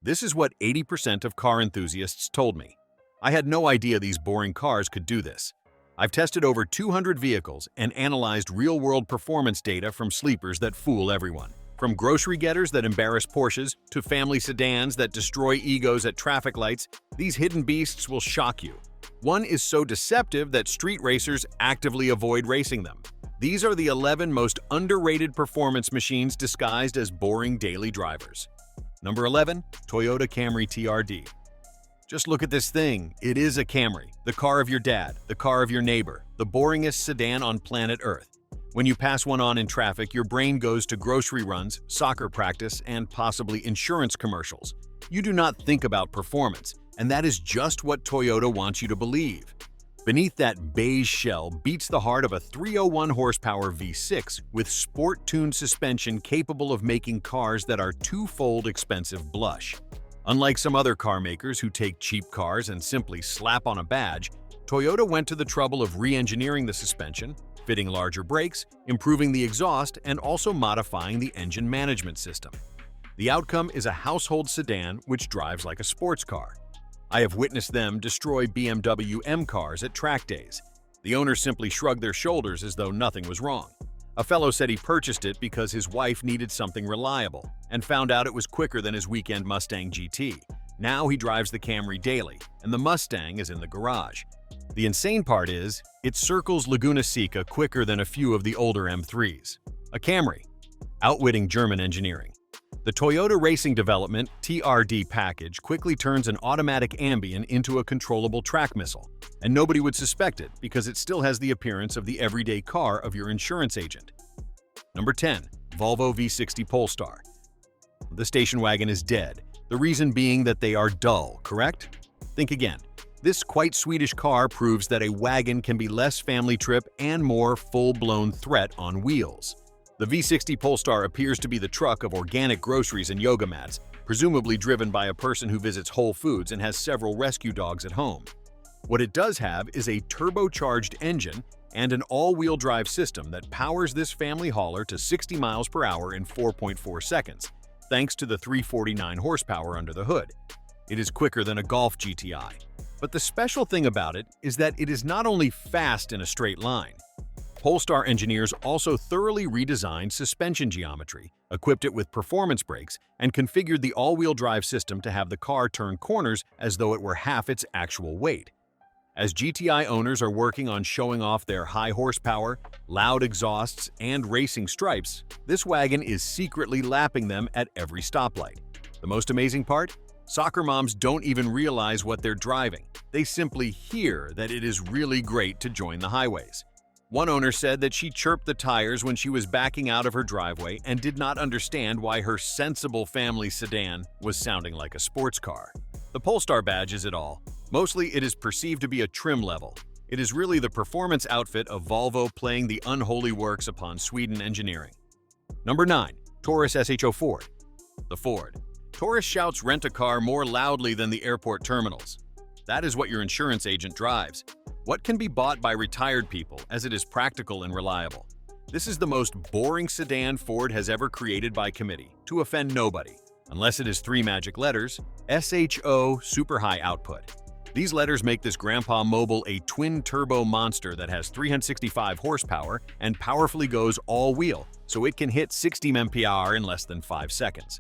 This is what 80% of car enthusiasts told me. I had no idea these boring cars could do this. I've tested over 200 vehicles and analyzed real-world performance data from sleepers that fool everyone. From grocery getters that embarrass Porsches to family sedans that destroy egos at traffic lights, these hidden beasts will shock you. One is so deceptive that street racers actively avoid racing them. These are the 11 most underrated performance machines disguised as boring daily drivers. Number 11. Toyota Camry TRD. Just look at this thing. It is a Camry, the car of your dad, the car of your neighbor, the boringest sedan on planet Earth. When you pass one on in traffic, your brain goes to grocery runs, soccer practice, and possibly insurance commercials. You do not think about performance, and that is just what Toyota wants you to believe. Beneath that beige shell beats the heart of a 301 horsepower V6 with sport-tuned suspension capable of making cars that are twofold expensive blush. Unlike some other car makers who take cheap cars and simply slap on a badge, Toyota went to the trouble of re-engineering the suspension, fitting larger brakes, improving the exhaust, and also modifying the engine management system. The outcome is a household sedan which drives like a sports car. I have witnessed them destroy BMW M cars at track days. The owners simply shrugged their shoulders as though nothing was wrong. A fellow said he purchased it because his wife needed something reliable and found out it was quicker than his weekend Mustang GT. Now he drives the Camry daily, and the Mustang is in the garage. The insane part is, it circles Laguna Seca quicker than a few of the older M3s. A Camry, outwitting German engineering. The Toyota Racing Development TRD package quickly turns an automatic ambient into a controllable track missile, and nobody would suspect it because it still has the appearance of the everyday car of your insurance agent. Number 10. Volvo V60 Polestar. The station wagon is dead, the reason being that they are dull, correct? Think again. This quite Swedish car proves that a wagon can be less family trip and more full-blown threat on wheels. The V60 Polestar appears to be the truck of organic groceries and yoga mats, presumably driven by a person who visits Whole Foods and has several rescue dogs at home. What it does have is a turbocharged engine and an all-wheel drive system that powers this family hauler to 60 miles per hour in 4.4 seconds, thanks to the 349 horsepower under the hood. It is quicker than a Golf GTI. But the special thing about it is that it is not only fast in a straight line. Polestar engineers also thoroughly redesigned suspension geometry, equipped it with performance brakes, and configured the all-wheel drive system to have the car turn corners as though it were half its actual weight. As GTI owners are working on showing off their high horsepower, loud exhausts, and racing stripes, this wagon is secretly lapping them at every stoplight. The most amazing part? Soccer moms don't even realize what they're driving. They simply hear that it is really great to join the highways. One owner said that she chirped the tires when she was backing out of her driveway and did not understand why her sensible family sedan was sounding like a sports car. The Polestar badge is it all. Mostly it is perceived to be a trim level. It is really the performance outfit of Volvo playing the unholy works upon Sweden engineering. Number 9. Taurus SHO Ford. The Ford Taurus shouts rent-a-car more loudly than the airport terminals. That is what your insurance agent drives. What can be bought by retired people as it is practical and reliable. This is the most boring sedan Ford has ever created by committee, to offend nobody, unless it is 3 magic letters, SHO super high output. These letters make this grandpa mobile a twin-turbo monster that has 365 horsepower and powerfully goes all-wheel, so it can hit 60 mph in less than 5 seconds.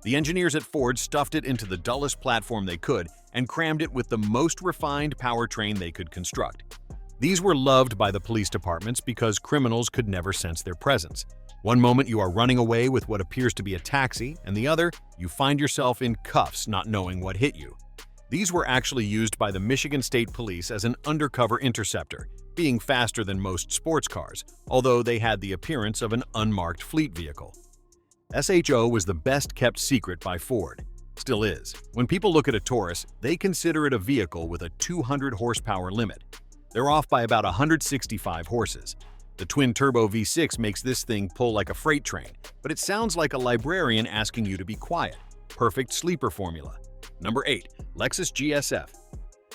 The engineers at Ford stuffed it into the dullest platform they could and crammed it with the most refined powertrain they could construct. These were loved by the police departments because criminals could never sense their presence. One moment you are running away with what appears to be a taxi, and the other, you find yourself in cuffs not knowing what hit you. These were actually used by the Michigan State Police as an undercover interceptor, being faster than most sports cars, although they had the appearance of an unmarked fleet vehicle. SHO was the best-kept secret by Ford. Still is. When people look at a Taurus, they consider it a vehicle with a 200 horsepower limit. They're off by about 165 horses. The twin-turbo V6 makes this thing pull like a freight train, but it sounds like a librarian asking you to be quiet. Perfect sleeper formula. Number 8. Lexus GS F.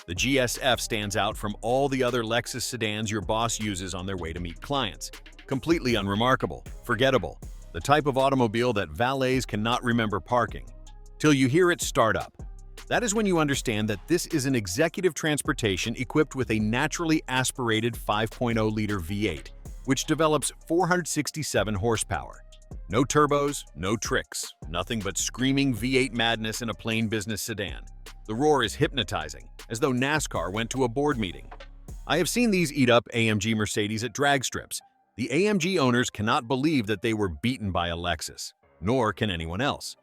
The GS F stands out from all the other Lexus sedans your boss uses on their way to meet clients. Completely unremarkable, forgettable, the type of automobile that valets cannot remember parking. till you hear it start up. That is when you understand that this is an executive transportation equipped with a naturally aspirated 5.0-liter V8, which develops 467 horsepower. No turbos, no tricks, nothing but screaming V8 madness in a plain business sedan. The roar is hypnotizing, as though NASCAR went to a board meeting. I have seen these eat up AMG Mercedes at drag strips. The AMG owners cannot believe that they were beaten by a Lexus, nor can anyone else.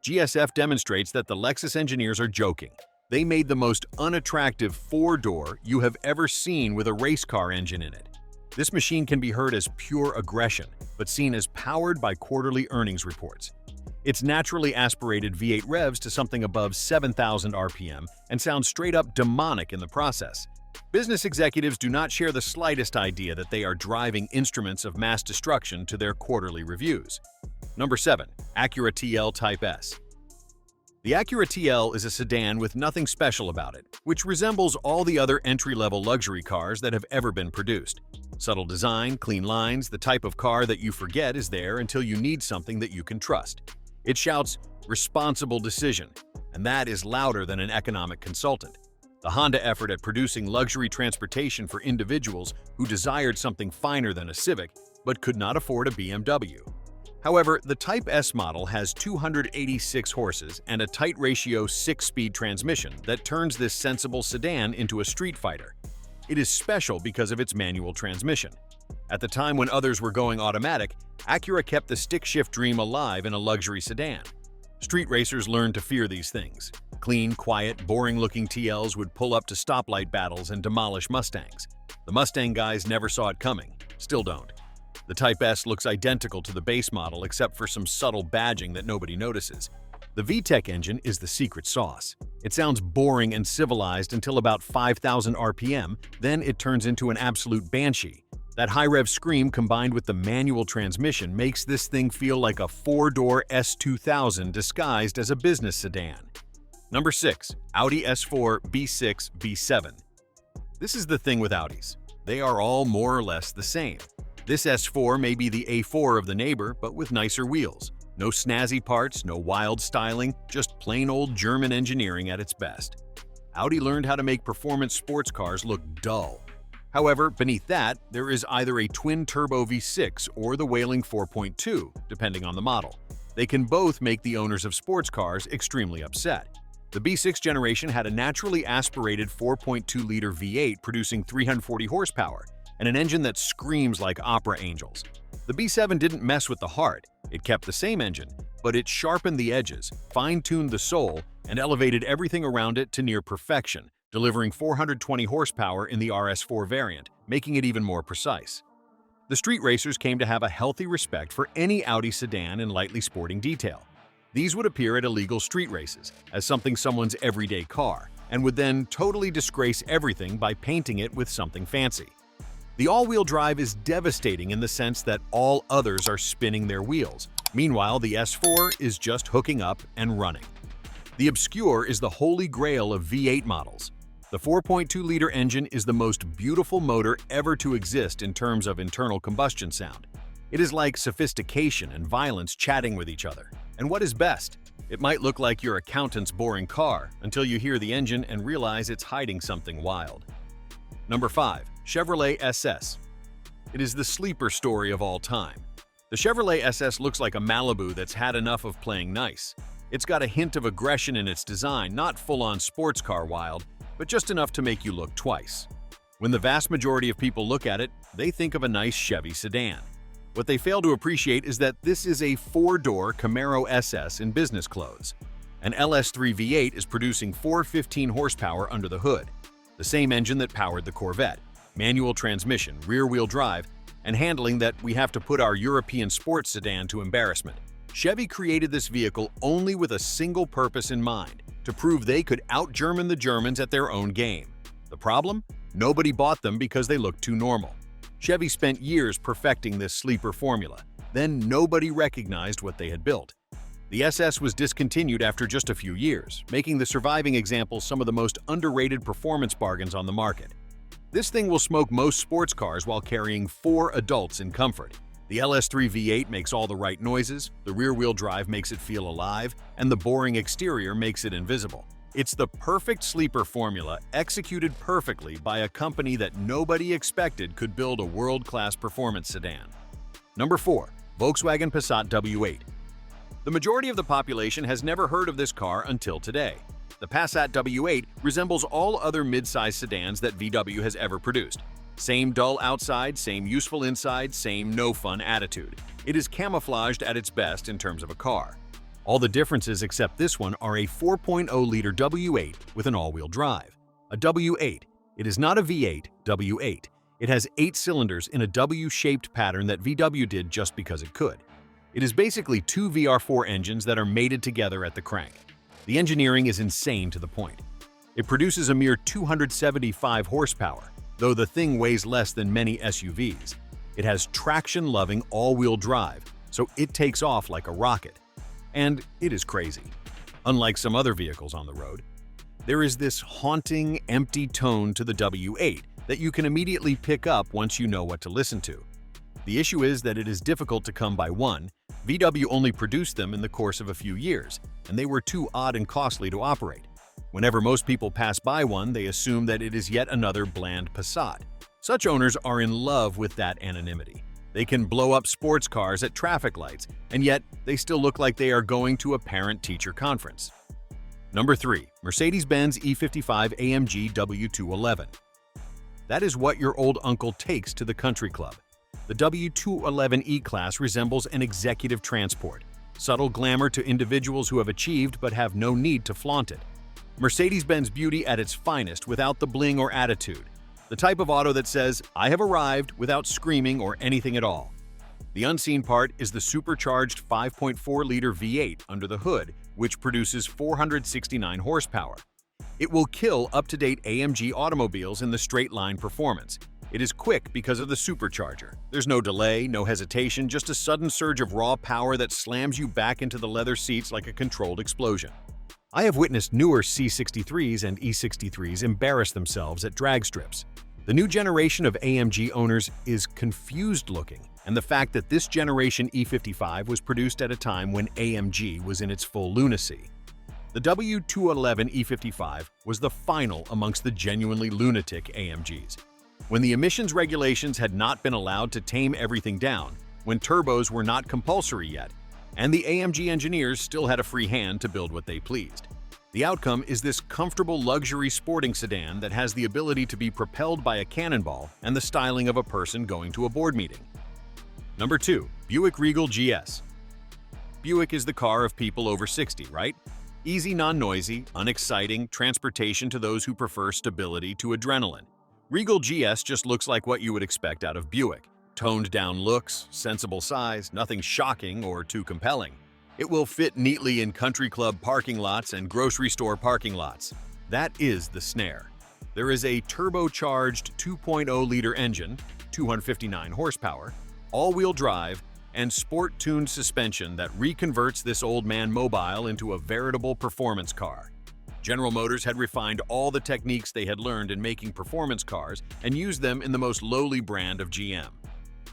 GSF demonstrates that the Lexus engineers are joking. They made the most unattractive four-door you have ever seen with a race car engine in it. This machine can be heard as pure aggression, but seen as powered by quarterly earnings reports. Its naturally aspirated V8 revs to something above 7,000 RPM and sounds straight-up demonic in the process. Business executives do not share the slightest idea that they are driving instruments of mass destruction to their quarterly reviews. Number 7. Acura TL Type S. The Acura TL is a sedan with nothing special about it, which resembles all the other entry-level luxury cars that have ever been produced. Subtle design, clean lines, the type of car that you forget is there until you need something that you can trust. It shouts, "responsible decision," and that is louder than an economic consultant. The Honda effort at producing luxury transportation for individuals who desired something finer than a Civic but could not afford a BMW. However, the Type S model has 286 horses and a tight ratio 6-speed transmission that turns this sensible sedan into a street fighter. It is special because of its manual transmission. At the time when others were going automatic, Acura kept the stick-shift dream alive in a luxury sedan. Street racers learned to fear these things. Clean, quiet, boring-looking TLs would pull up to stoplight battles and demolish Mustangs. The Mustang guys never saw it coming, still don't. The Type S looks identical to the base model except for some subtle badging that nobody notices. The VTEC engine is the secret sauce. It sounds boring and civilized until about 5,000 RPM, then it turns into an absolute banshee. That high-rev scream combined with the manual transmission makes this thing feel like a four-door S2000 disguised as a business sedan. Number 6. Audi S4 B6 V7. This is the thing with Audis. They are all more or less the same. This S4 may be the A4 of the neighbor, but with nicer wheels. No snazzy parts, no wild styling, just plain old German engineering at its best. Audi learned how to make performance sports cars look dull. However, beneath that, there is either a twin-turbo V6 or the wailing 4.2, depending on the model. They can both make the owners of sports cars extremely upset. The B6 generation had a naturally aspirated 4.2-liter V8 producing 340 horsepower, and an engine that screams like opera angels. The B7 didn't mess with the heart. It kept the same engine, but it sharpened the edges, fine-tuned the soul, and elevated everything around it to near perfection, delivering 420 horsepower in the RS4 variant, making it even more precise. The street racers came to have a healthy respect for any Audi sedan in lightly sporting detail. These would appear at illegal street races as something someone's everyday car, and would then totally disgrace everything by painting it with something fancy. The all-wheel drive is devastating in the sense that all others are spinning their wheels. Meanwhile, the S4 is just hooking up and running. The obscure is the holy grail of V8 models. The 4.2-liter engine is the most beautiful motor ever to exist in terms of internal combustion sound. It is like sophistication and violence chatting with each other. And what is best? It might look like your accountant's boring car until you hear the engine and realize it's hiding something wild. Number 5. Chevrolet SS. It is the sleeper story of all time. The Chevrolet SS looks like a Malibu that's had enough of playing nice. It's got a hint of aggression in its design, not full-on sports car wild, but just enough to make you look twice. When the vast majority of people look at it, they think of a nice Chevy sedan. What they fail to appreciate is that this is a four-door Camaro SS in business clothes. An LS3 V8 is producing 415 horsepower under the hood, the same engine that powered the Corvette, manual transmission, rear-wheel drive, and handling that we have to put our European sports sedan to embarrassment. Chevy created this vehicle only with a single purpose in mind, to prove they could out-German the Germans at their own game. The problem? Nobody bought them because they looked too normal. Chevy spent years perfecting this sleeper formula. Then nobody recognized what they had built. The SS was discontinued after just a few years, making the surviving examples some of the most underrated performance bargains on the market. This thing will smoke most sports cars while carrying 4 adults in comfort. The LS3 V8 makes all the right noises, the rear-wheel drive makes it feel alive, and the boring exterior makes it invisible. It's the perfect sleeper formula executed perfectly by a company that nobody expected could build a world-class performance sedan. Number 4. Volkswagen Passat W8. The majority of the population has never heard of this car until today. The Passat W8 resembles all other mid-size sedans that VW has ever produced. Same dull outside, same useful inside, same no-fun attitude. It is camouflaged at its best in terms of a car. All the differences except this one are a 4.0-liter W8 with an all-wheel drive. A W8. It is not a V8, W8. It has 8 cylinders in a W-shaped pattern that VW did just because it could. It is basically 2 VR4 engines that are mated together at the crank. The engineering is insane to the point. It produces a mere 275 horsepower, though the thing weighs less than many SUVs. It has traction-loving all-wheel drive, so it takes off like a rocket. And it is crazy. Unlike some other vehicles on the road, there is this haunting, empty tone to the W8 that you can immediately pick up once you know what to listen to. The issue is that it is difficult to come by one. VW only produced them in the course of a few years, and they were too odd and costly to operate. Whenever most people pass by one, they assume that it is yet another bland Passat. Such owners are in love with that anonymity. They can blow up sports cars at traffic lights, and yet they still look like they are going to a parent-teacher conference. Number 3. Mercedes-Benz E55 AMG W211. That is what your old uncle takes to the country club. The W211 E-Class resembles an executive transport, subtle glamour to individuals who have achieved but have no need to flaunt it. Mercedes-Benz beauty at its finest without the bling or attitude. The type of auto that says, "I have arrived," without screaming or anything at all. The unseen part is the supercharged 5.4-liter V8 under the hood, which produces 469 horsepower. It will kill up-to-date AMG automobiles in the straight-line performance. It is quick because of the supercharger. There's no delay, no hesitation, just a sudden surge of raw power that slams you back into the leather seats like a controlled explosion. I have witnessed newer C63s and E63s embarrass themselves at drag strips. The new generation of AMG owners is confused looking, and the fact that this generation E55 was produced at a time when AMG was in its full lunacy. The W211 E55 was the final amongst the genuinely lunatic AMGs. When the emissions regulations had not been allowed to tame everything down, when turbos were not compulsory yet, and the AMG engineers still had a free hand to build what they pleased. The outcome is this comfortable luxury sporting sedan that has the ability to be propelled by a cannonball and the styling of a person going to a board meeting. Number 2. Buick Regal GS. Buick is the car of people over 60, right? Easy, non-noisy, unexciting, transportation to those who prefer stability to adrenaline. Regal GS just looks like what you would expect out of Buick. Toned-down looks, sensible size, nothing shocking or too compelling. It will fit neatly in country club parking lots and grocery store parking lots. That is the snare. There is a turbocharged 2.0-liter engine, 259 horsepower, all-wheel drive, and sport-tuned suspension that reconverts this old man mobile into a veritable performance car. General Motors had refined all the techniques they had learned in making performance cars and used them in the most lowly brand of GM.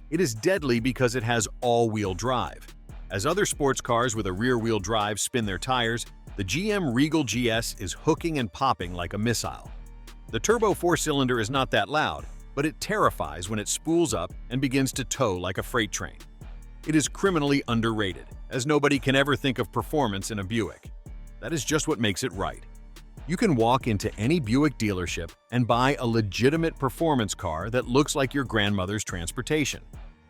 It is deadly because it has all-wheel drive. As other sports cars with a rear-wheel drive spin their tires, the GM Regal GS is hooking and popping like a missile. The turbo 4-cylinder is not that loud, but it terrifies when it spools up and begins to tow like a freight train. It is criminally underrated, as nobody can ever think of performance in a Buick. That is just what makes it right. You can walk into any Buick dealership and buy a legitimate performance car that looks like your grandmother's transportation.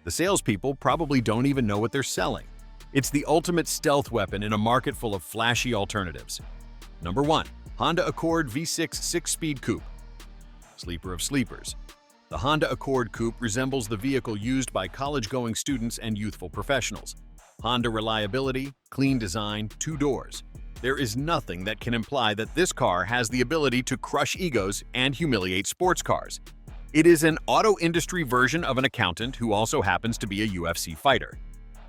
The salespeople probably don't even know what they're selling. It's the ultimate stealth weapon in a market full of flashy alternatives. Number 1. Honda Accord V6 6-speed coupe. Sleeper of sleepers. The Honda Accord Coupe resembles the vehicle used by college-going students and youthful professionals. Honda reliability, clean design, 2 doors. There is nothing that can imply that this car has the ability to crush egos and humiliate sports cars. It is an auto industry version of an accountant who also happens to be a UFC fighter.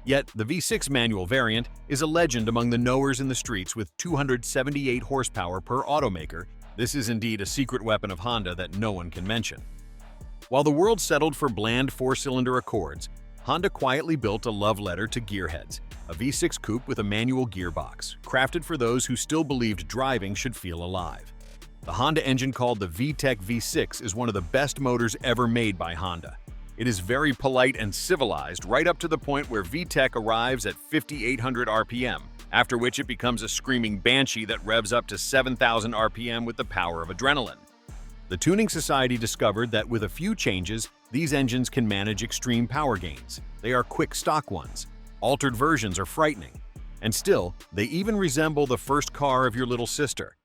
Yet, the V6 manual variant is a legend among the knowers in the streets with 278 horsepower per automaker. This is indeed a secret weapon of Honda that no one can mention. While the world settled for bland 4-cylinder Accords, Honda quietly built a love letter to gearheads, a V6 coupe with a manual gearbox, crafted for those who still believed driving should feel alive. The Honda engine, called the VTEC V6, is one of the best motors ever made by Honda. It is very polite and civilized, right up to the point where VTEC arrives at 5,800 RPM, after which it becomes a screaming banshee that revs up to 7,000 RPM with the power of adrenaline. The Tuning Society discovered that with a few changes, these engines can manage extreme power gains. They are quick stock ones. Altered versions are frightening. And still, they even resemble the first car of your little sister.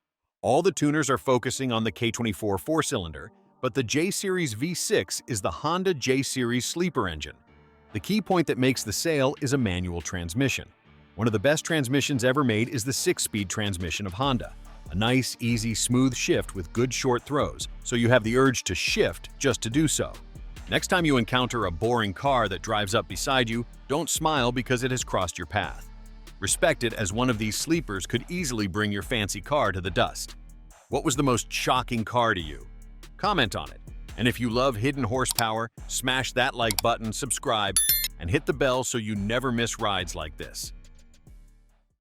All the tuners are focusing on the K24 four-cylinder, but the J-Series V6 is the Honda J-Series sleeper engine. The key point that makes the sale is a manual transmission. One of the best transmissions ever made is the 6-speed transmission of Honda. A nice, easy, smooth shift with good short throws, so you have the urge to shift just to do so. Next time you encounter a boring car that drives up beside you, don't smile because it has crossed your path. Respect it, as one of these sleepers could easily bring your fancy car to the dust. What was the most shocking car to you? Comment on it. And if you love hidden horsepower, smash that like button, subscribe, and hit the bell so you never miss rides like this.